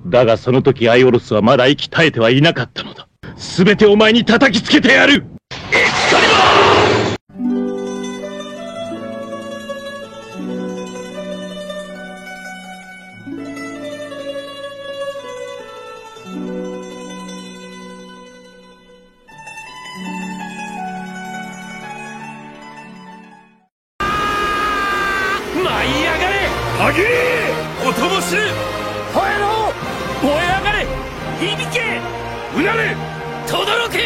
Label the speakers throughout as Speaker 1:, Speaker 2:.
Speaker 1: だがその時アイオロスはまだ息絶えてはいなかったのだ。全てお前に叩きつけてやる。エクスカリバー！
Speaker 2: 舞い上がれ歯切れ音もし吠えろ燃え上がれ響けうなれ轟け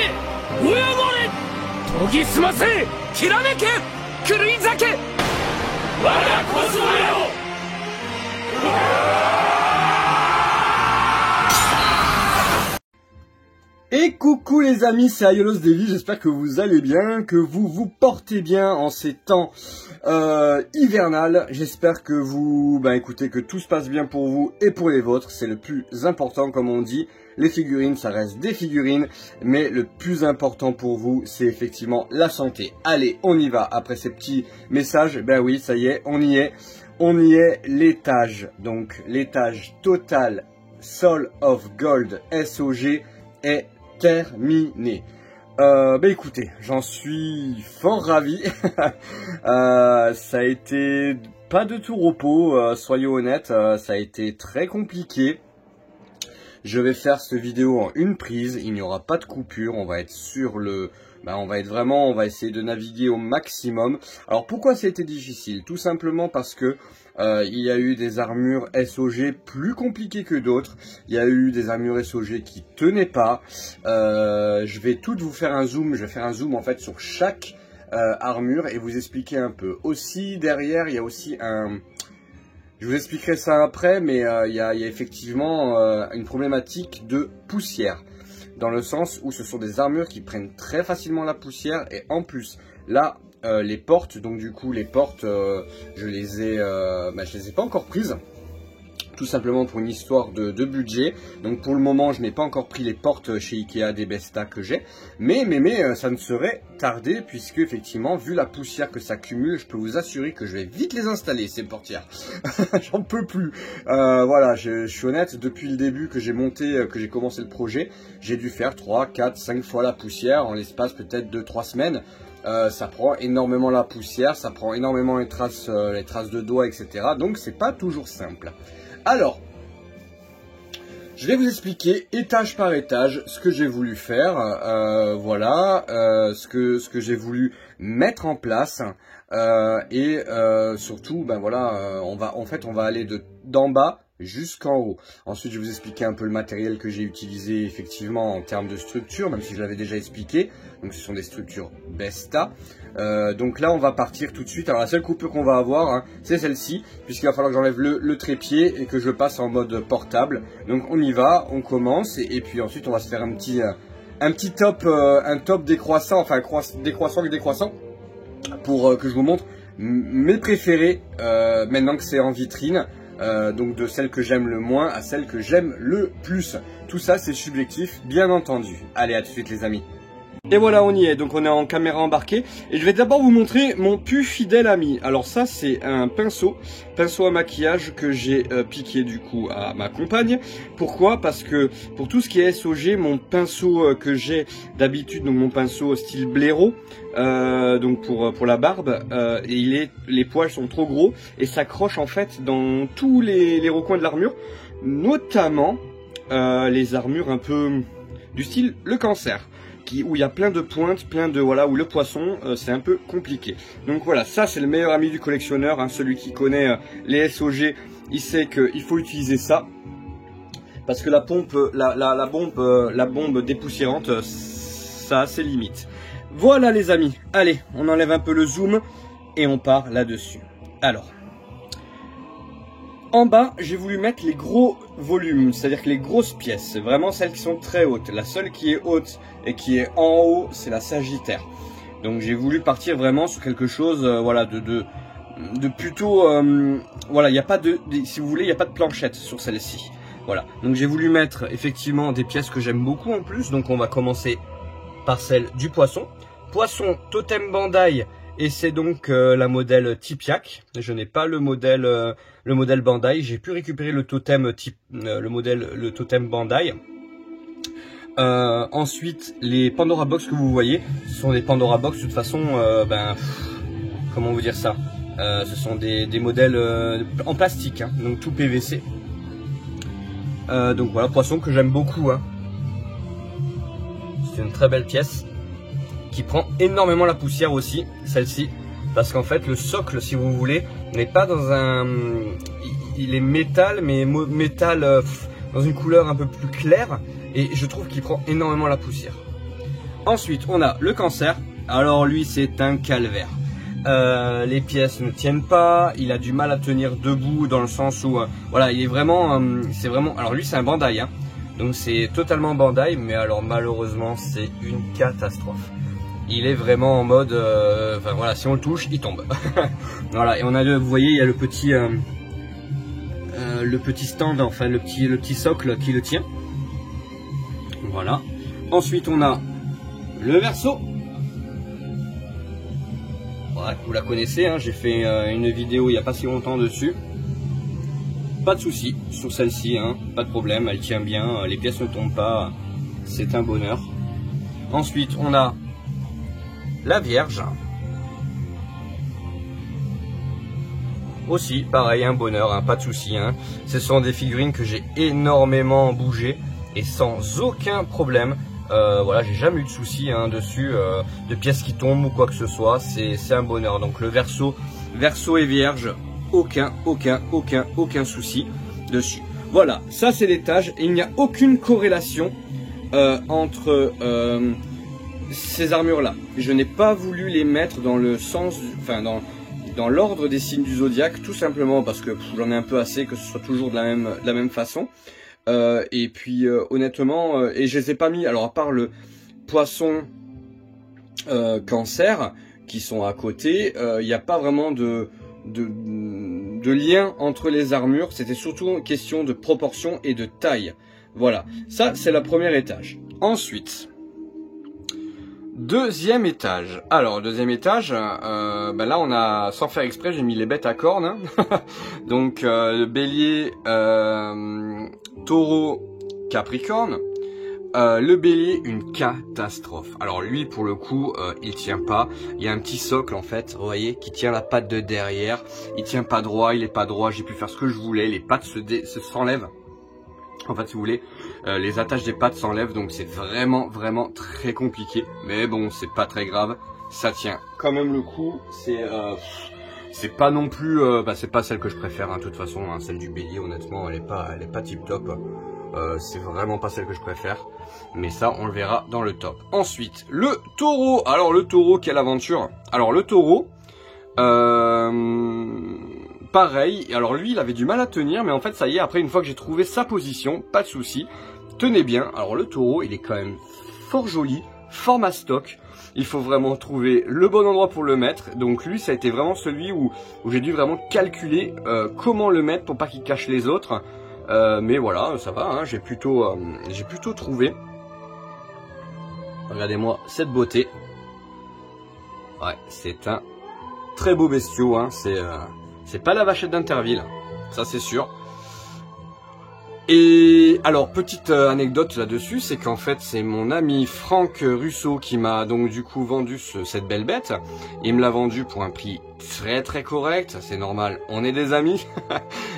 Speaker 2: 燃え上がれ研ぎ澄ませきらめけ狂い咲け我がコスモよ。
Speaker 3: Et coucou les amis, c'est Aiolos Daily, j'espère que vous allez bien, que vous vous portez bien en ces temps hivernales. J'espère que vous, écoutez, que tout se passe bien pour vous et pour les vôtres, c'est le plus important comme on dit. Les figurines, ça reste des figurines, mais le plus important pour vous, c'est effectivement la santé. Allez, on y va, après ces petits messages, ben oui, ça y est, on y est, l'étage, donc l'étage total Soul of Gold SOG est terminé. Écoutez, j'en suis fort ravi. Ça a été pas de tout repos, soyons honnêtes, ça a été très compliqué. Je vais faire cette vidéo en une prise, il n'y aura pas de coupure, on va être sur le... on va essayer de naviguer au maximum. Alors pourquoi ça a été difficile? Tout simplement parce que il y a eu des armures SOG plus compliquées que d'autres. Il y a eu des armures SOG qui tenaient pas. Je vais toutes vous faire un zoom. Je vais faire un zoom en fait sur chaque armure et vous expliquer un peu. Aussi derrière, il y a aussi un... Je vous expliquerai ça après, mais il y a effectivement une problématique de poussière. Dans le sens où ce sont des armures qui prennent très facilement la poussière. Et en plus, là, les portes, donc du coup, les portes, je les ai pas encore prises. Tout simplement pour une histoire de budget. Donc pour le moment, je n'ai pas encore pris les portes chez Ikea des Besta que j'ai. Mais ça ne serait tardé puisque effectivement, vu la poussière que ça cumule, je peux vous assurer que je vais vite les installer, ces portières. J'en peux plus. Voilà, je suis honnête, depuis le début que j'ai monté, que j'ai commencé le projet, j'ai dû faire 3, 4, 5 fois la poussière en l'espace peut-être de 3 semaines. Ça prend énormément la poussière, ça prend énormément les traces de doigts, etc. Donc c'est pas toujours simple. Alors, je vais vous expliquer étage par étage ce que j'ai voulu faire, voilà, ce que j'ai voulu mettre en place et surtout, voilà, on va aller d'en bas jusqu'en haut. Ensuite, je vais vous expliquer un peu le matériel que j'ai utilisé effectivement en termes de structure, même si je l'avais déjà expliqué. Donc, ce sont des structures Besta. Donc là, on va partir tout de suite. Alors, la seule coupure qu'on va avoir, hein, c'est celle-ci, puisqu'il va falloir que j'enlève le trépied et que je passe en mode portable. Donc, on y va, on commence et puis ensuite, on va se faire un petit top, un top décroissant, enfin décroissant, pour que je vous montre mes préférés maintenant que c'est en vitrine. Donc de celles que j'aime le moins à celles que j'aime le plus. Tout ça c'est subjectif bien entendu. Allez, à tout de suite les amis. Et voilà, on y est, donc on est en caméra embarquée. Et je vais d'abord vous montrer mon plus fidèle ami. Alors ça c'est un pinceau à maquillage que j'ai piqué du coup à ma compagne. Pourquoi? Parce que pour tout ce qui est SOG, mon pinceau que j'ai d'habitude, donc mon pinceau style blaireau, donc pour la barbe, et les poils sont trop gros et s'accrochent en fait dans tous les recoins de l'armure, notamment les armures un peu du style le cancer. Où il y a plein de pointes, voilà, où le poisson, c'est un peu compliqué. Donc voilà, ça c'est le meilleur ami du collectionneur, hein, celui qui connaît les SOG, il sait qu'il faut utiliser ça. Parce que la bombe dépoussiérante, ça a ses limites. Voilà les amis, allez, on enlève un peu le zoom et on part là-dessus. Alors, en bas, j'ai voulu mettre les gros volumes, c'est-à-dire que les grosses pièces, vraiment celles qui sont très hautes. La seule qui est haute et qui est en haut, c'est la Sagittaire. Donc j'ai voulu partir vraiment sur quelque chose, voilà, de plutôt, voilà, il n'y a pas si vous voulez, il n'y a pas de planchette sur celle-ci. Voilà, donc j'ai voulu mettre effectivement des pièces que j'aime beaucoup en plus. Donc on va commencer par celle du poisson. Poisson Totem Bandai Et c'est donc la modèle Tipiak. Je n'ai pas le modèle Bandai. J'ai pu récupérer le totem le totem Bandai. Ensuite, les Pandora Box que vous voyez, ce sont des Pandora Box de toute façon, comment vous dire ça, ce sont des modèles en plastique, hein, donc tout PVC. Donc voilà, poisson que j'aime beaucoup, hein. C'est une très belle pièce qui prend énormément la poussière aussi, celle-ci, parce qu'en fait le socle, si vous voulez, n'est pas dans un, il est métal, mais métal dans une couleur un peu plus claire, et je trouve qu'il prend énormément la poussière. Ensuite, on a le Cancer. Alors lui, c'est un calvaire. Les pièces ne tiennent pas, il a du mal à tenir debout dans le sens où, voilà, il est vraiment, c'est vraiment, alors lui c'est un Bandai, hein, donc c'est totalement Bandai, mais alors malheureusement c'est une catastrophe. Il est vraiment en mode, enfin voilà, si on le touche, il tombe. Voilà, et on a, vous voyez, il y a le petit stand, enfin le petit socle qui le tient. Voilà. Ensuite on a le verso. Voilà, vous la connaissez, hein, j'ai fait une vidéo il n'y a pas si longtemps dessus. Pas de souci sur celle-ci, hein, pas de problème, elle tient bien, les pièces ne tombent pas, c'est un bonheur. Ensuite on a la Vierge. Aussi pareil, un bonheur, hein, pas de souci, hein. Ce sont des figurines que j'ai énormément bougées et sans aucun problème. Voilà, j'ai jamais eu de soucis, hein, dessus, de pièces qui tombent ou quoi que ce soit, c'est un bonheur. Donc le verso et Vierge, aucun souci dessus. Voilà, ça c'est l'étage et il n'y a aucune corrélation entre ces armures là. Je n'ai pas voulu les mettre dans le sens, enfin dans l'ordre des signes du zodiaque, tout simplement parce que j'en ai un peu assez que ce soit toujours de la même façon. Et puis honnêtement, et je les ai pas mis, alors à part le poisson Cancer qui sont à côté, il n'y a pas vraiment de lien entre les armures, c'était surtout une question de proportion et de taille. Voilà, ça c'est le premier étage. Ensuite, deuxième étage. Alors deuxième étage, ben là on a, sans faire exprès, j'ai mis les bêtes à cornes, hein. Donc le bélier, taureau, capricorne. Le bélier, une catastrophe. Alors lui pour le coup il tient pas. Il y a un petit socle en fait, vous voyez, qui tient la patte de derrière. Il tient pas droit, il est pas droit. J'ai pu faire ce que je voulais. Les pattes s'enlèvent. En fait si vous voulez, les attaches des pattes s'enlèvent. Donc c'est vraiment très compliqué. Mais bon, c'est pas très grave. Ça tient quand même le coup. C'est pas non plus, c'est pas celle que je préfère, hein, de toute façon, hein, celle du bélier, honnêtement, elle est pas tip top. C'est vraiment pas celle que je préfère. Mais ça, on le verra dans le top. Ensuite, le taureau. Alors le taureau, quelle aventure. Alors le taureau, pareil. Alors lui, il avait du mal à tenir, mais en fait, ça y est, après, une fois que j'ai trouvé sa position, pas de souci. Tenez bien. Alors le taureau, il est quand même fort joli, fort mastoc. Il faut vraiment trouver le bon endroit pour le mettre. Donc lui, ça a été vraiment celui où j'ai dû vraiment calculer comment le mettre pour pas qu'il cache les autres. Mais voilà, ça va, hein, j'ai plutôt trouvé. Regardez-moi cette beauté. Ouais, c'est un très beau bestiau, hein. C'est pas la vachette d'Interville, ça c'est sûr. Et alors, petite anecdote là-dessus, c'est qu'en fait, c'est mon ami Franck Russo qui m'a donc du coup vendu cette belle bête. Il me l'a vendu pour un prix très correct, c'est normal, on est des amis.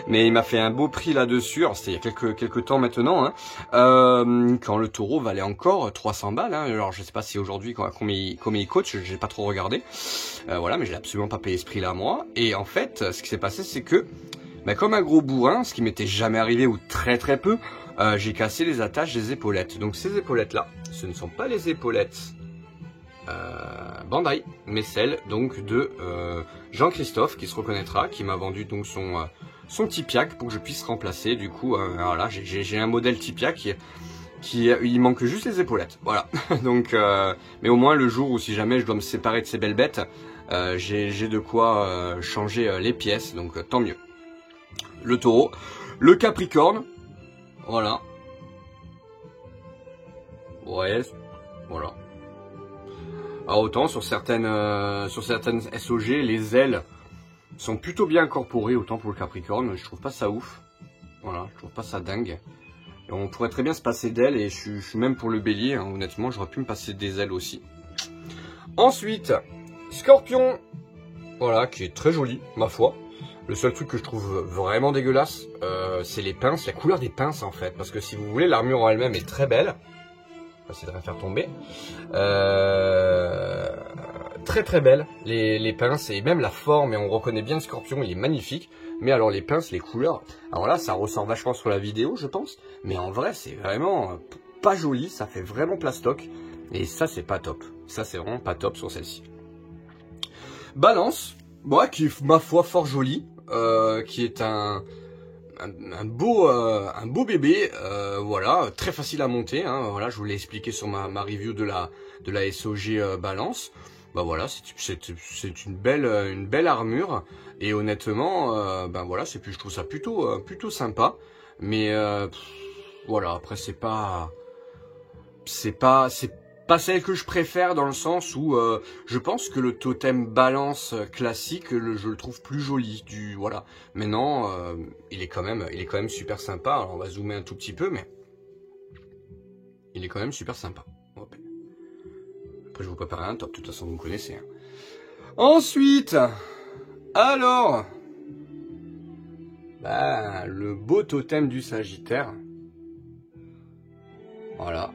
Speaker 3: Mais il m'a fait un beau prix là-dessus, alors c'était il y a quelques temps maintenant, hein, quand le taureau valait encore 300 balles. Hein. Alors je sais pas si aujourd'hui, combien il coach, j'ai pas trop regardé. Voilà, mais j'ai absolument pas payé ce prix-là moi. Et en fait, ce qui s'est passé, c'est que comme un gros bourrin, ce qui m'était jamais arrivé ou très peu, j'ai cassé les attaches des épaulettes. Donc ces épaulettes-là, ce ne sont pas les épaulettes Bandai, mais celles donc de Jean-Christophe qui se reconnaîtra, qui m'a vendu donc son Tipiak pour que je puisse remplacer. Du coup, voilà, j'ai un modèle Tipiak il manque juste les épaulettes. Voilà. Donc, mais au moins le jour où si jamais je dois me séparer de ces belles bêtes, j'ai de quoi changer les pièces. Donc tant mieux. Le taureau, le capricorne, voilà. Ouais, voilà. Alors autant sur certaines SOG, les ailes sont plutôt bien incorporées, autant pour le Capricorne, je trouve pas ça ouf. Voilà, je trouve pas ça dingue. Et on pourrait très bien se passer d'ailes, et je suis même pour le Bélier, hein, honnêtement, j'aurais pu me passer des ailes aussi. Ensuite, Scorpion, voilà, qui est très joli, ma foi. Le seul truc que je trouve vraiment dégueulasse, c'est les pinces, la couleur des pinces en fait. Parce que si vous voulez, l'armure en elle-même est très belle. On va essayer de la faire tomber. Très très belle, les pinces et même la forme. Et on reconnaît bien le Scorpion, il est magnifique. Mais alors les pinces, les couleurs, alors là ça ressort vachement sur la vidéo je pense. Mais en vrai c'est vraiment pas joli, ça fait vraiment plastoc. Et ça c'est pas top. Ça c'est vraiment pas top sur celle-ci. Balance, moi qui est ma foi fort joli. Qui est un beau bébé, voilà, très facile à monter, hein, voilà, je vous l'ai expliqué sur ma review de la SOG Balance. Bah voilà, c'est une belle armure, et honnêtement, ben voilà, je trouve ça plutôt sympa, mais voilà, après c'est pas celle que je préfère, dans le sens où je pense que le totem Balance classique, je le trouve plus joli. Voilà. Maintenant, il est quand même super sympa. Alors on va zoomer un tout petit peu, mais il est quand même super sympa. Après je vous prépare un top, de toute façon vous me connaissez. Hein. Ensuite, alors, bah, le beau totem du Sagittaire. Voilà.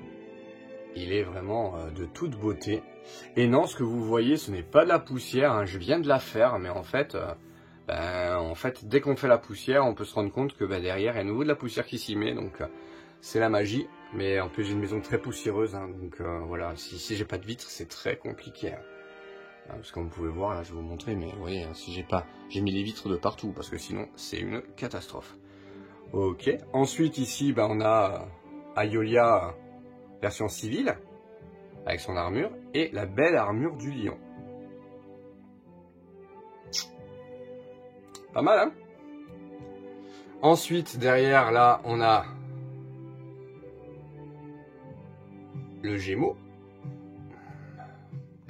Speaker 3: Il est vraiment de toute beauté. Et non, ce que vous voyez, ce n'est pas de la poussière. Hein. Je viens de la faire, mais en fait, dès qu'on fait la poussière, on peut se rendre compte que derrière, il y a à nouveau de la poussière qui s'y met. Donc, c'est la magie. Mais en plus, j'ai une maison très poussiéreuse. Hein, donc, voilà, si j'ai pas de vitre, c'est très compliqué. Hein. Parce que comme vous pouvez voir, là, je vais vous montrer. Mais vous voyez, hein, si j'ai mis les vitres de partout. Parce que sinon, c'est une catastrophe. Ok. Ensuite, ici, on a Aiolia... version civile, avec son armure, et la belle armure du lion. Pas mal, hein? Ensuite, derrière, là, on a le Gémeaux,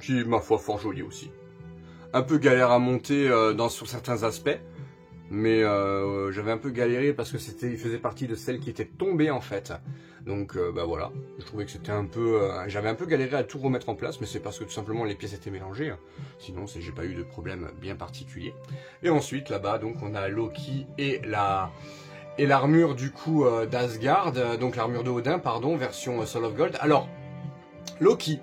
Speaker 3: qui est, ma foi, fort joli aussi. Un peu galère à monter sur certains aspects, mais j'avais un peu galéré parce que il faisait partie de celles qui étaient tombées en fait. Donc voilà, je trouvais que c'était un peu... j'avais un peu galéré à tout remettre en place, mais c'est parce que tout simplement les pièces étaient mélangées. Hein. Sinon, j'ai pas eu de problème bien particulier. Et ensuite, là-bas, donc on a Loki et l'armure du coup d'Asgard, donc l'armure de Odin, pardon, version Soul of Gold. Alors, Loki,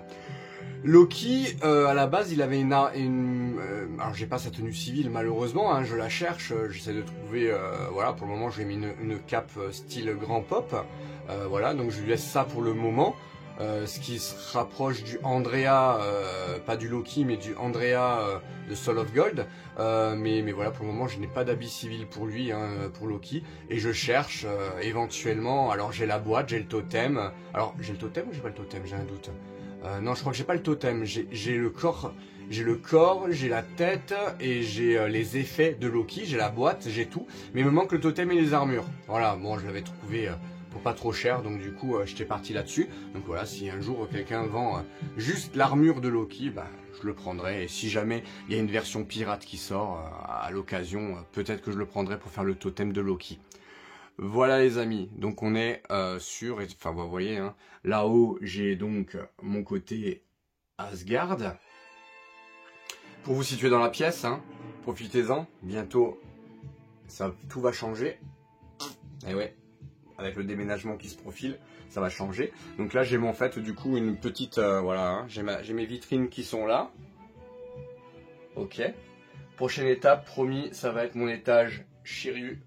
Speaker 3: à la base, il avait alors j'ai pas sa tenue civile malheureusement, hein, je la cherche, j'essaie de trouver, voilà, pour le moment je lui ai mis une cape style grand pop, voilà, donc je lui laisse ça pour le moment, ce qui se rapproche du Andrea, pas du Loki, mais du Andrea de Soul of Gold, mais voilà, pour le moment je n'ai pas d'habit civil pour lui, hein, pour Loki, et je cherche éventuellement, alors j'ai la boîte, j'ai le totem, alors j'ai le totem ou j'ai pas le totem, j'ai un doute. Non, je crois que j'ai pas le totem, j'ai le corps, j'ai la tête et j'ai les effets de Loki, j'ai la boîte, j'ai tout, mais il me manque le totem et les armures. Voilà, bon, je l'avais trouvé pour pas trop cher, donc du coup, j'étais parti là-dessus. Donc voilà, si un jour quelqu'un vend juste l'armure de Loki, je le prendrai. Et si jamais il y a une version pirate qui sort à l'occasion, peut-être que je le prendrai pour faire le totem de Loki. Voilà les amis, donc on est sur, enfin vous voyez, hein, là-haut j'ai donc mon côté Asgard. Pour vous situer dans la pièce, hein, profitez-en, bientôt tout va changer. Et ouais, avec le déménagement qui se profile, ça va changer. Donc là j'ai en fait du coup une petite, voilà, hein, j'ai mes vitrines qui sont là. Ok, prochaine étape, promis, ça va être mon étage Shiryu.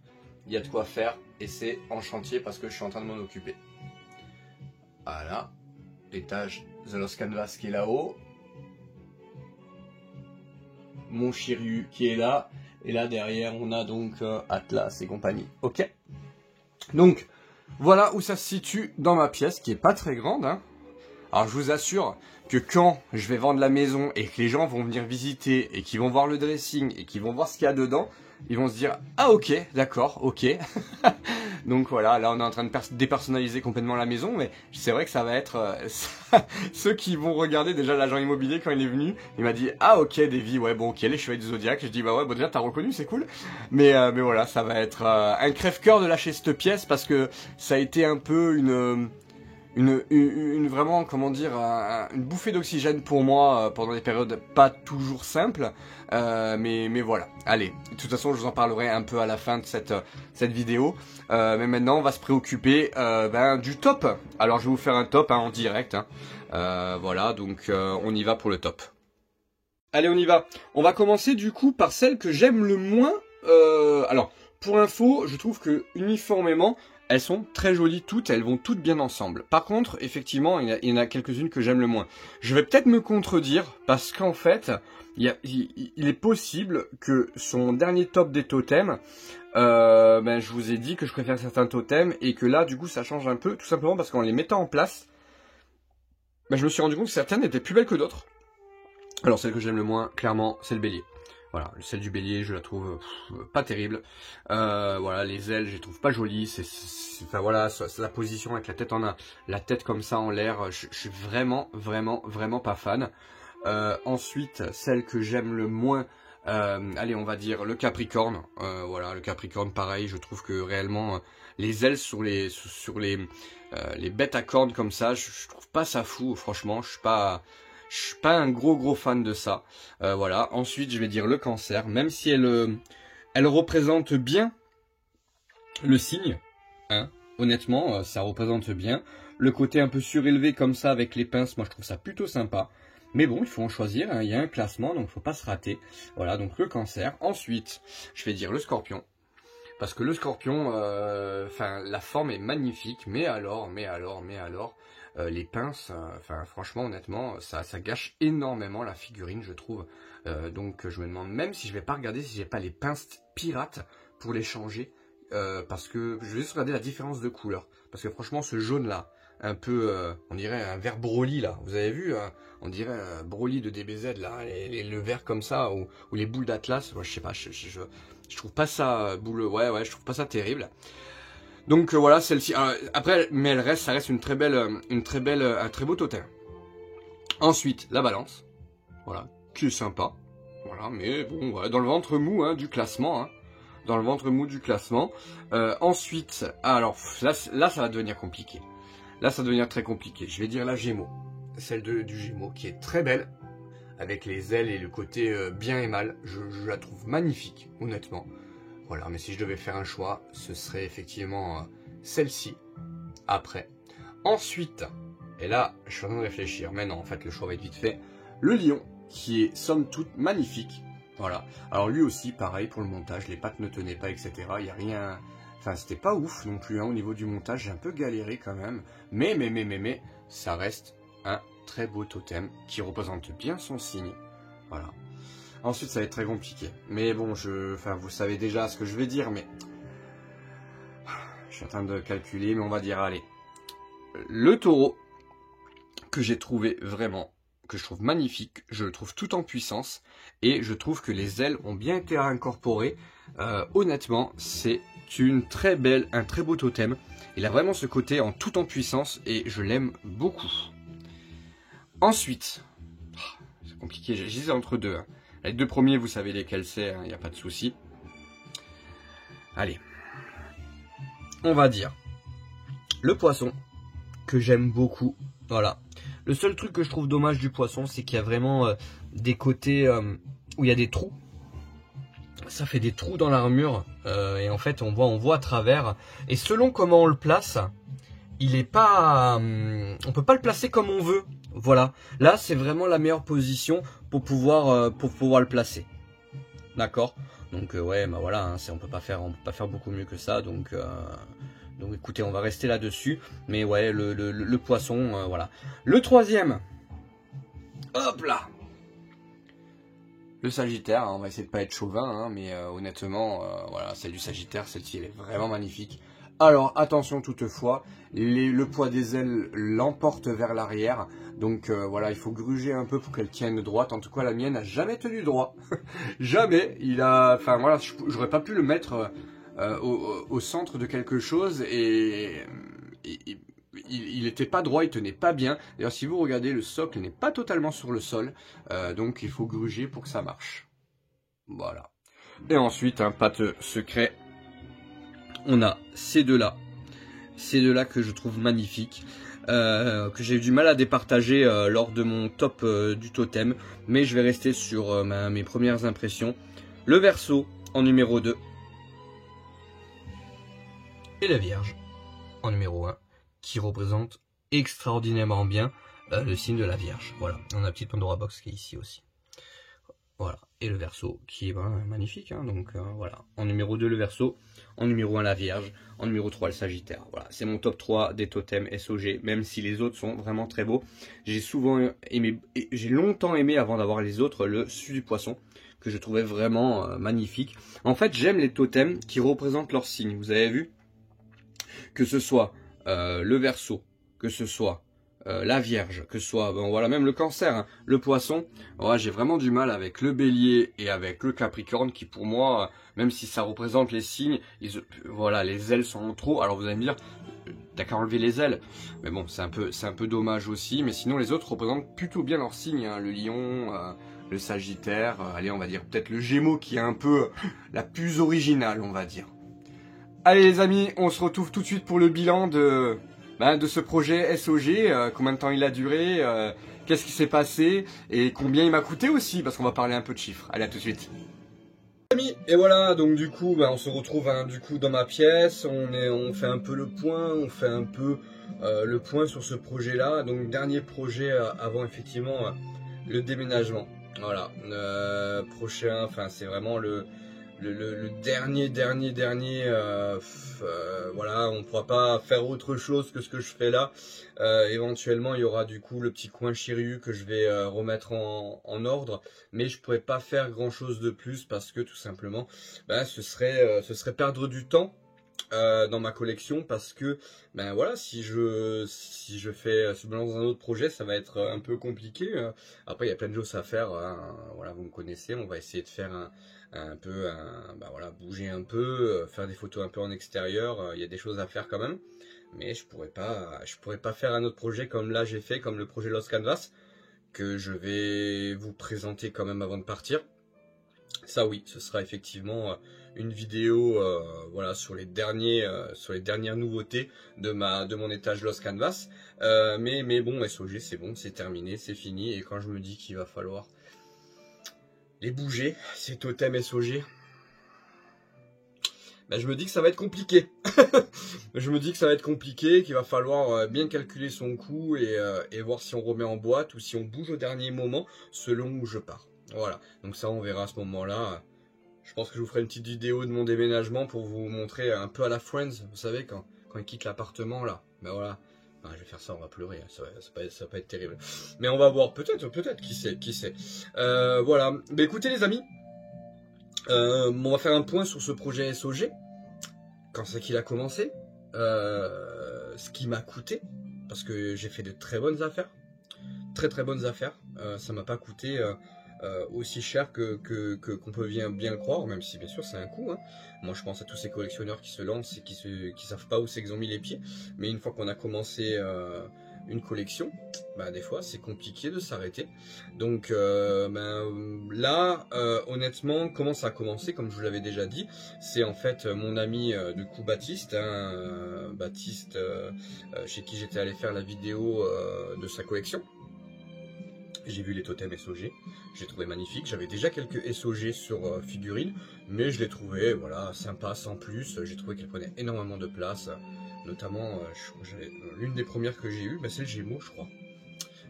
Speaker 3: Il y a de quoi faire et c'est en chantier parce que je suis en train de m'en occuper. Voilà, l'étage The Lost Canvas qui est là-haut. Mon Shiryu qui est là. Et là derrière on a donc Atlas et compagnie. Ok. Donc voilà où ça se situe dans ma pièce qui est pas très grande. Hein. Alors je vous assure que quand je vais vendre la maison et que les gens vont venir visiter et qu'ils vont voir le dressing et qu'ils vont voir ce qu'il y a dedans, ils vont se dire ah ok, d'accord, ok. Donc voilà, là on est en train de dépersonnaliser complètement la maison, mais c'est vrai que ça va être ceux qui vont regarder déjà l'agent immobilier quand il est venu, il m'a dit ah ok Davy, ouais bon ok les chevaliers du Zodiac, je dis bah ouais bon déjà t'as reconnu, c'est cool, mais voilà ça va être un crève-cœur de lâcher cette pièce parce que ça a été un peu une vraiment comment dire une bouffée d'oxygène pour moi pendant des périodes pas toujours simples, mais voilà. Allez, de toute façon je vous en parlerai un peu à la fin de cette vidéo, mais maintenant on va se préoccuper du top. Alors je vais vous faire un top en direct, voilà, donc on y va pour le top. Allez, on y va. On va commencer du coup par celle que j'aime le moins. Alors pour info, je trouve que uniformément elles sont très jolies toutes, elles vont toutes bien ensemble. Par contre, effectivement, il y en a quelques-unes que j'aime le moins. Je vais peut-être me contredire, parce qu'en fait, il est possible que son dernier top des totems, je vous ai dit que je préfère certains totems, et que là, du coup, ça change un peu, tout simplement parce qu'en les mettant en place, je me suis rendu compte que certaines étaient plus belles que d'autres. Alors, celle que j'aime le moins, clairement, c'est le bélier. Voilà, celle du bélier, je la trouve pas terrible. Voilà, les ailes, je les trouve pas jolies. Enfin voilà, c'est la position avec la tête comme ça en l'air. Je suis vraiment pas fan. Ensuite, celle que j'aime le moins, allez, on va dire le Capricorne. Voilà, le Capricorne, pareil, je trouve que réellement les ailes sur les bêtes à cornes comme ça, je trouve pas ça fou. Franchement, je suis pas un gros fan de ça. Voilà. Ensuite, je vais dire le Cancer, même si elle représente bien le signe. Hein. Honnêtement, ça représente bien. Le côté un peu surélevé comme ça avec les pinces, moi je trouve ça plutôt sympa. Mais bon, il faut en choisir. Hein. Il y a un classement, donc il ne faut pas se rater. Voilà, donc le Cancer. Ensuite, je vais dire le Scorpion. Parce que le Scorpion, la forme est magnifique. Mais alors. Les pinces, franchement, honnêtement, ça gâche énormément la figurine, je trouve. Donc, je me demande même si je vais pas regarder si j'ai pas les pinces pirates pour les changer. Parce que je vais juste regarder la différence de couleur. Parce que franchement, ce jaune-là, un peu, on dirait un vert Broly, là. Vous avez vu, on dirait un Broly de DBZ, là. Le vert comme ça, ou les boules d'Atlas. Moi, je sais pas, je trouve pas ça, je trouve pas ça terrible. Donc voilà, celle-ci. Après, mais ça reste un très beau totem. Ensuite, la Balance. Voilà, qui est sympa. Voilà, mais bon, voilà, dans le ventre mou du classement. Dans le ventre mou du classement. Ensuite, alors là, ça va devenir compliqué. Là, ça va devenir très compliqué. Je vais dire la Gémeaux. Celle du Gémeaux, qui est très belle. Avec les ailes et le côté bien et mal. Je la trouve magnifique, honnêtement. Voilà, mais si je devais faire un choix, ce serait effectivement celle-ci, après. Ensuite, et là, je suis en train de réfléchir, mais non, en fait, le choix va être vite fait. Le lion, qui est somme toute magnifique. Voilà. Alors lui aussi, pareil pour le montage, les pattes ne tenaient pas, etc. Il n'y a rien... Enfin, c'était pas ouf non plus, au niveau du montage, j'ai un peu galéré quand même. Mais, ça reste un très beau totem qui représente bien son signe. Voilà. Ensuite, ça va être très compliqué. Mais bon, vous savez déjà ce que je vais dire, mais... Je suis en train de calculer, mais on va dire, allez. Le taureau, que j'ai trouvé vraiment, que je trouve magnifique, je le trouve tout en puissance, et je trouve que les ailes ont bien été incorporées. Honnêtement, c'est un très beau totem. Il a vraiment ce côté tout en puissance, et je l'aime beaucoup. Ensuite, c'est compliqué, j'hésite entre deux. Les deux premiers, vous savez lesquels c'est, il n'y a pas de souci. Allez. On va dire le poisson, que j'aime beaucoup. Voilà. Le seul truc que je trouve dommage du poisson, c'est qu'il y a vraiment des côtés où il y a des trous. Ça fait des trous dans l'armure. Et en fait, on voit à travers. Et selon comment on le place, il est pas... on peut pas le placer comme on veut. Voilà. Là, c'est vraiment la meilleure position pour pouvoir le placer. D'accord. Donc ouais, voilà, on peut pas faire beaucoup mieux que ça. Donc écoutez, on va rester là-dessus. Mais ouais, le poisson, voilà. Le troisième. Hop là. Le Sagittaire, on va essayer de pas être chauvin, mais honnêtement, voilà, celle du Sagittaire, celle-ci, elle est vraiment magnifique. Alors attention toutefois, le poids des ailes l'emporte vers l'arrière. Donc voilà, il faut gruger un peu pour qu'elle tienne droite. En tout cas la mienne n'a jamais tenu droit. Jamais. Enfin voilà, j'aurais pas pu le mettre au centre de quelque chose et il n'était pas droit, il tenait pas bien. D'ailleurs si vous regardez, le socle n'est pas totalement sur le sol. Donc il faut gruger pour que ça marche. Voilà. Et ensuite, un pâte secret. On a ces deux-là. Ces deux-là que je trouve magnifiques. Que j'ai eu du mal à départager lors de mon top du totem. Mais je vais rester sur mes premières impressions. Le Verseau en numéro 2. Et la Vierge en numéro 1. Qui représente extraordinairement bien le signe de la Vierge. Voilà. On a un petit Pandora Box qui est ici aussi. Voilà, et le Verseau qui est magnifique, hein, donc voilà. En numéro 2 le Verseau, en numéro 1 la Vierge, en numéro 3 le Sagittaire. Voilà, c'est mon top 3 des totems SOG, même si les autres sont vraiment très beaux. J'ai souvent aimé, j'ai longtemps aimé avant d'avoir les autres, le Su du Poisson, que je trouvais vraiment magnifique. En fait, j'aime les totems qui représentent leur signe, vous avez vu? Que ce soit le Verseau, que ce soit la Vierge, que ce soit, voilà, même le Cancer, hein, le Poisson. Voilà, j'ai vraiment du mal avec le Bélier et avec le Capricorne qui pour moi, même si ça représente les signes, voilà, les ailes sont trop. Alors vous allez me dire, t'as qu'à enlever les ailes. Mais bon, c'est un peu dommage aussi. Mais sinon les autres représentent plutôt bien leurs signes, hein, le Lion, le Sagittaire, allez on va dire peut-être le Gémeaux qui est un peu la plus originale on va dire. Allez les amis, on se retrouve tout de suite pour le bilan de ce projet SOG, combien de temps il a duré, qu'est-ce qui s'est passé et combien il m'a coûté aussi, parce qu'on va parler un peu de chiffres. Allez, à tout de suite. Amis, et voilà, donc du coup, on se retrouve du coup dans ma pièce, on fait un peu le point, on fait un peu le point sur ce projet-là. Donc dernier projet avant effectivement le déménagement. Voilà, prochain, enfin c'est vraiment le dernier, voilà, on ne pourra pas faire autre chose que ce que je fais là. Éventuellement, il y aura du coup le petit coin Shiryu que je vais remettre en ordre, mais je pourrais pas faire grand chose de plus parce que tout simplement, ce serait perdre du temps. Dans ma collection parce que voilà, si je me lance dans un autre projet, ça va être un peu compliqué. Après il y a plein de choses à faire, hein. Voilà, vous me connaissez, on va essayer de faire voilà, bouger un peu, faire des photos un peu en extérieur. Il y a des choses à faire quand même, mais je pourrais pas faire un autre projet comme là j'ai fait, comme le projet Lost Canvas que je vais vous présenter quand même avant de partir. Ça oui, ce sera effectivement une vidéo voilà, sur les dernières nouveautés de mon étage Lost Canvas. Mais bon, SOG c'est bon, c'est terminé, c'est fini. Et quand je me dis qu'il va falloir les bouger, ces totems SOG, je me dis que ça va être compliqué. Je me dis que ça va être compliqué, qu'il va falloir bien calculer son coût et voir si on remet en boîte ou si on bouge au dernier moment selon où je pars. Voilà, donc ça on verra à ce moment-là. Je pense que je vous ferai une petite vidéo de mon déménagement pour vous montrer un peu à la Friends, vous savez, quand il quitte l'appartement là. Voilà, je vais faire ça, on va pleurer, hein. Ça va pas être terrible. Mais on va voir, peut-être, qui sait. Voilà, écoutez les amis, on va faire un point sur ce projet SOG. Quand c'est qu'il a commencé, ce qui m'a coûté, parce que j'ai fait de très bonnes affaires, très bonnes affaires. Ça m'a pas coûté aussi cher qu'on peut bien le croire, même si bien sûr c'est un coût, hein. Moi je pense à tous ces collectionneurs qui se lancent et qui savent pas où c'est qu'ils ont mis les pieds, mais une fois qu'on a commencé une collection, des fois c'est compliqué de s'arrêter. Donc là honnêtement, comment ça a commencé, comme je vous l'avais déjà dit, c'est en fait mon ami du coup Baptiste, hein, Baptiste chez qui j'étais allé faire la vidéo de sa collection. J'ai vu les totems SOG, j'ai trouvé magnifique. J'avais déjà quelques SOG sur figurines, mais je les trouvais voilà, sympa sans plus. J'ai trouvé qu'elles prenaient énormément de place, notamment l'une des premières que j'ai eues, c'est le Gémeaux je crois.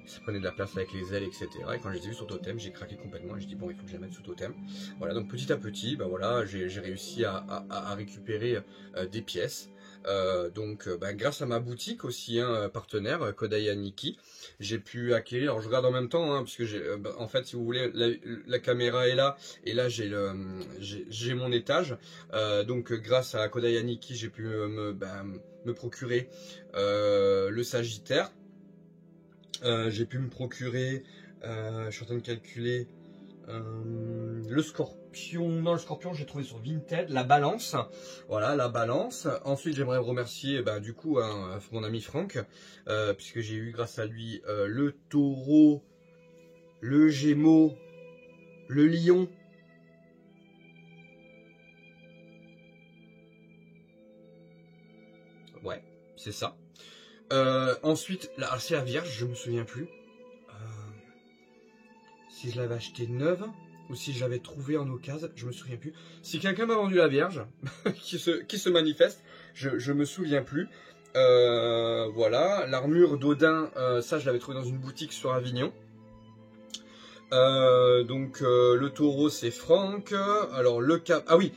Speaker 3: Ça prenait de la place avec les ailes, etc. Et quand je les ai vus sur totem, j'ai craqué complètement et j'ai dit bon, il faut que je les mette sous totem. Voilà, donc petit à petit, voilà, j'ai réussi à récupérer des pièces. Donc grâce à ma boutique aussi, partenaire, Kodai Aniki, j'ai pu acquérir, alors je regarde en même temps, parce que en fait si vous voulez, la caméra est là, et là j'ai mon étage, donc grâce à Kodai Aniki, j'ai pu me procurer le Sagittaire, j'ai pu me procurer, je suis en train de calculer, le Scorpion, non le Scorpion j'ai trouvé sur Vinted, la Balance, voilà la Balance. Ensuite j'aimerais remercier du coup mon ami Franck, puisque j'ai eu grâce à lui le Taureau, le Gémeaux, le Lion, ouais c'est ça. Ensuite c'est la Vierge, je me souviens plus si je l'avais acheté neuve ou si je l'avais trouvé en occasion, je me souviens plus. Si quelqu'un m'a vendu la Vierge, qui se manifeste, je me souviens plus. Voilà, l'armure d'Odin, ça je l'avais trouvé dans une boutique sur Avignon. Le Taureau c'est Franck. Alors le Cap, ah oui,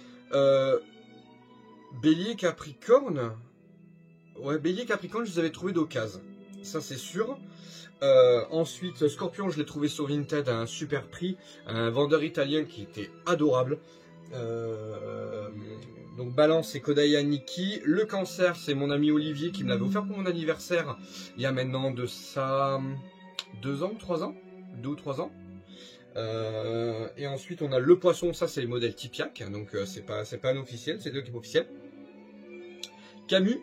Speaker 3: Bélier, Capricorne. Ouais, Bélier, Capricorne, je les avais trouvés d'occasion. Ça c'est sûr. Ensuite, Scorpion, je l'ai trouvé sur Vinted à un super prix, un vendeur italien qui était adorable. Donc Balance, c'est Kodai Aniki. Le Cancer, c'est mon ami Olivier qui me l'avait offert pour mon anniversaire il y a maintenant de ça 2 ans, 3 ans, 2 ou 3 ans. Et ensuite on a le Poisson, ça c'est le modèle Tipiak, donc c'est pas un officiel, c'est l'équipe officielle. Camus,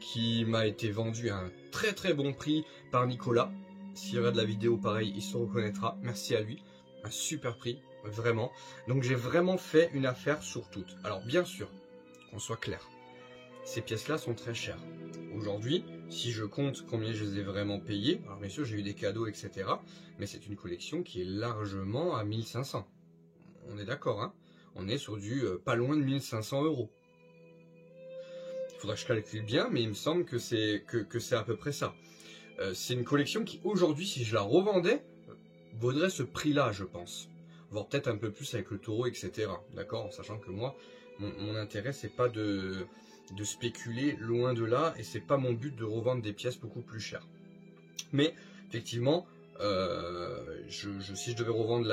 Speaker 3: qui m'a été vendu à un très très bon prix par Nicolas. S'il regarde la vidéo, pareil, il se reconnaîtra. Merci à lui. Un super prix, vraiment. Donc j'ai vraiment fait une affaire sur toutes. Alors bien sûr, qu'on soit clair, ces pièces-là sont très chères. Aujourd'hui, si je compte combien je les ai vraiment payées, alors bien sûr j'ai eu des cadeaux, etc. Mais c'est une collection qui est largement à 1500. On est d'accord, hein? On est sur du pas loin de 1500 €. Il faudra que je calcule bien, mais il me semble que c'est à peu près ça. C'est une collection qui aujourd'hui, si je la revendais, vaudrait ce prix-là, je pense. Voire peut-être un peu plus avec le Taureau, etc. D'accord, en sachant que moi, mon intérêt, c'est pas de spéculer, loin de là, et c'est pas mon but de revendre des pièces beaucoup plus chères. Mais effectivement, si je devais revendre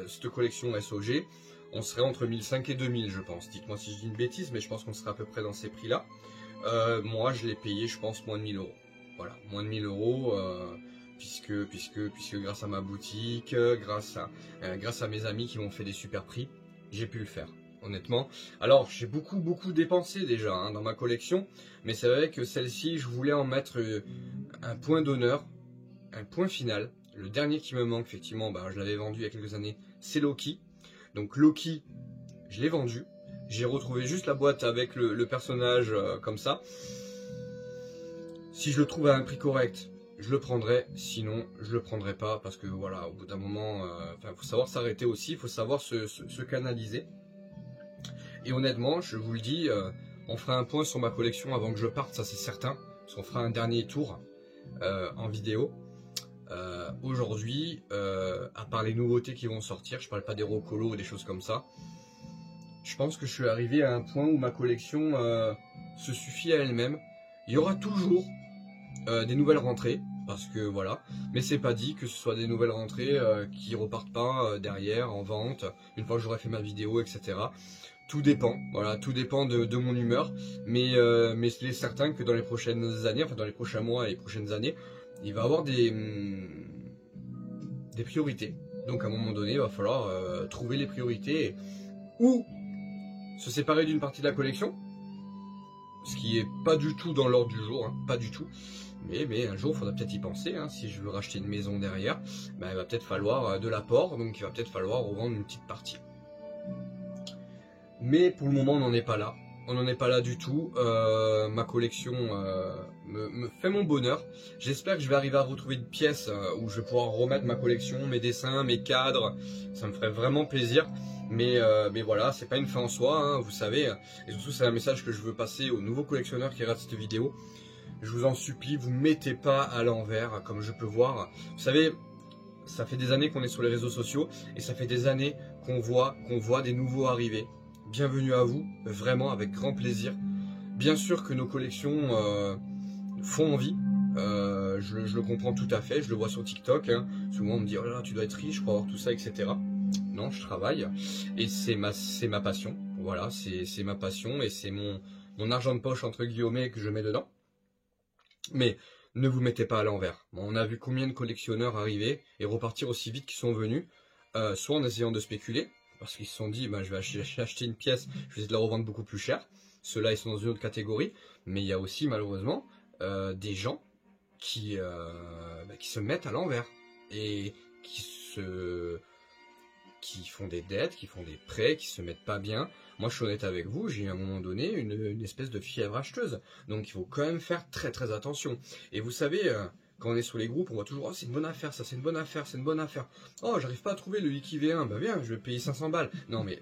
Speaker 3: cette collection SOG, on serait entre 1500 et 2000, je pense. Dites-moi si je dis une bêtise, mais je pense qu'on serait à peu près dans ces prix-là. Moi, je l'ai payé, je pense, moins de 1000 €. Voilà, moins de 1000 €, puisque grâce à ma boutique, grâce à mes amis qui m'ont fait des super prix, j'ai pu le faire, honnêtement. Alors, j'ai beaucoup dépensé déjà dans ma collection, mais c'est vrai que celle-ci, je voulais en mettre un point d'honneur, un point final. Le dernier qui me manque, effectivement, je l'avais vendu il y a quelques années, c'est Loki. Donc Loki, je l'ai vendu. J'ai retrouvé juste la boîte avec le personnage comme ça. Si je le trouve à un prix correct, je le prendrai. Sinon, je le prendrai pas parce que voilà, au bout d'un moment, faut savoir s'arrêter aussi. Il faut savoir se canaliser. Et honnêtement, je vous le dis, on fera un point sur ma collection avant que je parte, ça c'est certain. Parce qu'on fera un dernier tour en vidéo. Aujourd'hui, à part les nouveautés qui vont sortir, je parle pas des rocolos ou des choses comme ça. Je pense que je suis arrivé à un point où ma collection se suffit à elle-même. Il y aura toujours des nouvelles rentrées, parce que voilà, mais c'est pas dit que ce soit des nouvelles rentrées qui repartent pas derrière en vente, une fois que j'aurai fait ma vidéo, etc. Tout dépend, voilà, tout dépend de mon humeur, mais il est certain que dans les prochaines années, enfin dans les prochains mois et les prochaines années, il va y avoir des priorités. Donc à un moment donné, il va falloir trouver les priorités ou se séparer d'une partie de la collection, ce qui est pas du tout dans l'ordre du jour, pas du tout. Mais un jour, il faudra peut-être y penser. Si je veux racheter une maison derrière, il va peut-être falloir de l'apport, donc il va peut-être falloir revendre une petite partie. Mais pour le moment, on n'en est pas là. On n'en est pas là du tout. Ma collection me fait mon bonheur. J'espère que je vais arriver à retrouver une pièce où je vais pouvoir remettre ma collection, mes dessins, mes cadres. Ça me ferait vraiment plaisir. Mais voilà, c'est pas une fin en soi, vous savez. Et surtout, c'est un message que je veux passer aux nouveaux collectionneurs qui regardent cette vidéo. Je vous en supplie, vous mettez pas à l'envers, comme je peux voir. Vous savez, ça fait des années qu'on est sur les réseaux sociaux et ça fait des années qu'on voit des nouveaux arriver. Bienvenue à vous, vraiment avec grand plaisir. Bien sûr que nos collections font envie. Je le comprends tout à fait, je le vois sur TikTok, hein. Souvent on me dit oh là là tu dois être riche pour avoir tout ça, etc. Non, je travaille et c'est ma passion, voilà, c'est ma passion et c'est mon argent de poche entre guillemets que je mets dedans. Mais ne vous mettez pas à l'envers. On a vu combien de collectionneurs arriver et repartir aussi vite qu'ils sont venus, soit en essayant de spéculer, parce qu'ils se sont dit je vais acheter une pièce, je vais essayer de la revendre beaucoup plus cher. Ceux-là ils sont dans une autre catégorie, mais il y a aussi malheureusement des gens qui se mettent à l'envers et qui font des dettes, qui font des prêts, qui se mettent pas bien. Moi, je suis honnête avec vous, j'ai à un moment donné une espèce de fièvre acheteuse. Donc, il faut quand même faire très très attention. Et vous savez, quand on est sur les groupes, on voit toujours « Oh, c'est une bonne affaire, ça, c'est une bonne affaire, c'est une bonne affaire. Oh, j'arrive pas à trouver le Iki V1, bah viens, je vais payer 500 balles. » Non, mais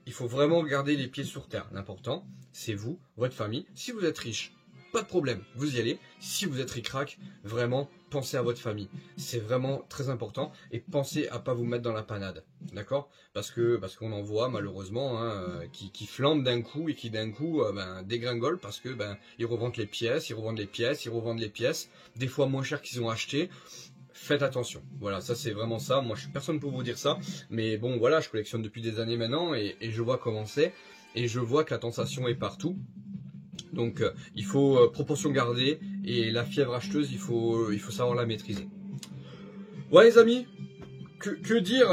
Speaker 3: il faut vraiment garder les pieds sur terre. L'important, c'est vous, votre famille. Si vous êtes riche, pas de problème, vous y allez. Si vous êtes ric-rac, vraiment, pensez à votre famille. C'est vraiment très important. Et pensez à pas vous mettre dans la panade. D'accord? Parce qu'on en voit malheureusement qui flambent d'un coup et qui d'un coup dégringolent parce que ils revendent les pièces, ils revendent les pièces, ils revendent les pièces, des fois moins cher qu'ils ont acheté. Faites attention. Voilà, ça c'est vraiment ça. Moi je suis personne pour vous dire ça. Mais bon voilà, je collectionne depuis des années maintenant et je vois comment c'est. Et je vois que la tentation est partout. Donc il faut proportion garder et la fièvre acheteuse, il faut savoir la maîtriser. Ouais les amis, que dire,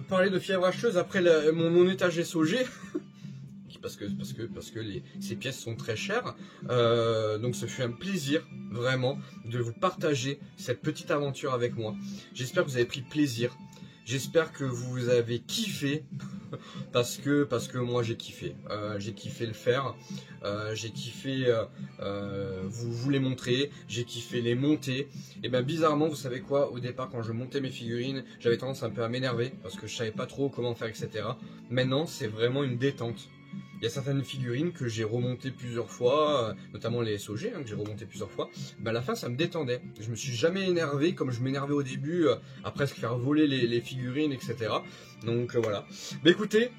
Speaker 3: parler de fièvre acheteuse après mon étage SOG parce que ces pièces sont très chères. Donc ce fut un plaisir vraiment de vous partager cette petite aventure avec moi. J'espère que vous avez pris plaisir. J'espère que vous avez kiffé parce que moi j'ai kiffé le faire, j'ai kiffé vous les montrer, j'ai kiffé les monter. Et bien bizarrement vous savez quoi, au départ quand je montais mes figurines j'avais tendance un peu à m'énerver parce que je savais pas trop comment faire, etc. Maintenant c'est vraiment une détente. Il y a certaines figurines que j'ai remontées plusieurs fois, notamment les SOG que j'ai remontées plusieurs fois. À la fin, ça me détendait. Je me suis jamais énervé comme je m'énervais au début, à presque faire voler les figurines, etc. Donc voilà. Écoutez,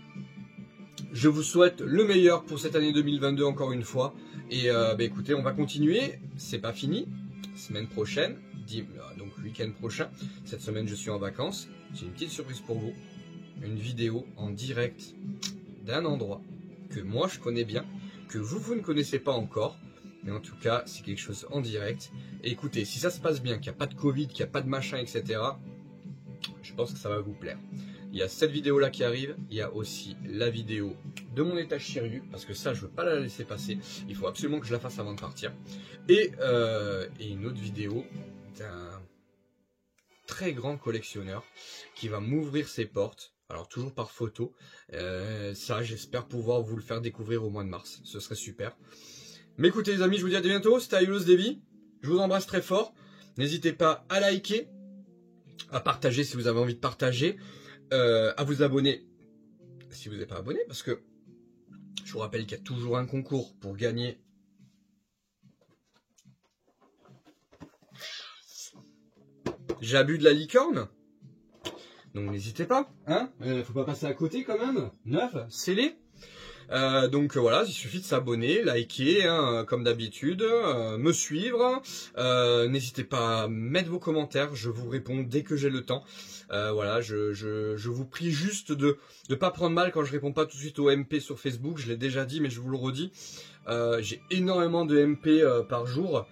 Speaker 3: je vous souhaite le meilleur pour cette année 2022 encore une fois. Et écoutez, on va continuer. C'est pas fini. Semaine prochaine, donc week-end prochain. Cette semaine, je suis en vacances. J'ai une petite surprise pour vous. Une vidéo en direct d'un endroit que moi je connais bien, que vous ne connaissez pas encore, mais en tout cas c'est quelque chose en direct. Et écoutez, si ça se passe bien, qu'il n'y a pas de Covid, qu'il n'y a pas de machin, etc., je pense que ça va vous plaire. Il y a cette vidéo là qui arrive, il y a aussi la vidéo de mon étage Shiryu, parce que ça je veux pas la laisser passer, il faut absolument que je la fasse avant de partir. Et une autre vidéo d'un très grand collectionneur qui va m'ouvrir ses portes. Alors toujours par photo, ça j'espère pouvoir vous le faire découvrir au mois de mars, ce serait super. Mais écoutez les amis, je vous dis à bientôt, c'était Aiolos Davy, je vous embrasse très fort, n'hésitez pas à liker, à partager si vous avez envie de partager, à vous abonner si vous n'êtes pas abonné, parce que je vous rappelle qu'il y a toujours un concours pour gagner. J'ai bu de la licorne. Donc n'hésitez pas, hein, faut pas passer à côté quand même, 9, scellé. Donc voilà, il suffit de s'abonner, liker, hein, comme d'habitude, me suivre. N'hésitez pas à mettre vos commentaires, je vous réponds dès que j'ai le temps. Voilà, je vous prie juste de pas prendre mal quand je réponds pas tout de suite aux MP sur Facebook, je l'ai déjà dit mais je vous le redis. J'ai énormément de MP par jour.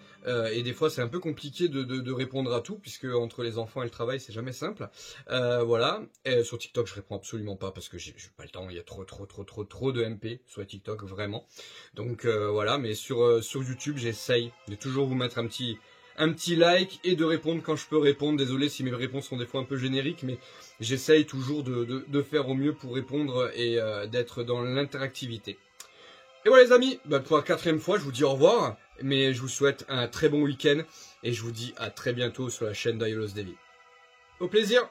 Speaker 3: Et des fois c'est un peu compliqué de répondre à tout puisque entre les enfants et le travail c'est jamais simple. Voilà. Et sur TikTok je réponds absolument pas parce que j'ai pas le temps, il y a trop de MP sur TikTok vraiment. Donc voilà, mais sur YouTube j'essaye de toujours vous mettre un petit like et de répondre quand je peux répondre. Désolé si mes réponses sont des fois un peu génériques, mais j'essaye toujours de faire au mieux pour répondre et d'être dans l'interactivité. Et voilà les amis, pour la 4e fois je vous dis au revoir. Mais je vous souhaite un très bon week-end et je vous dis à très bientôt sur la chaîne d'Aiolos Davy. Au plaisir!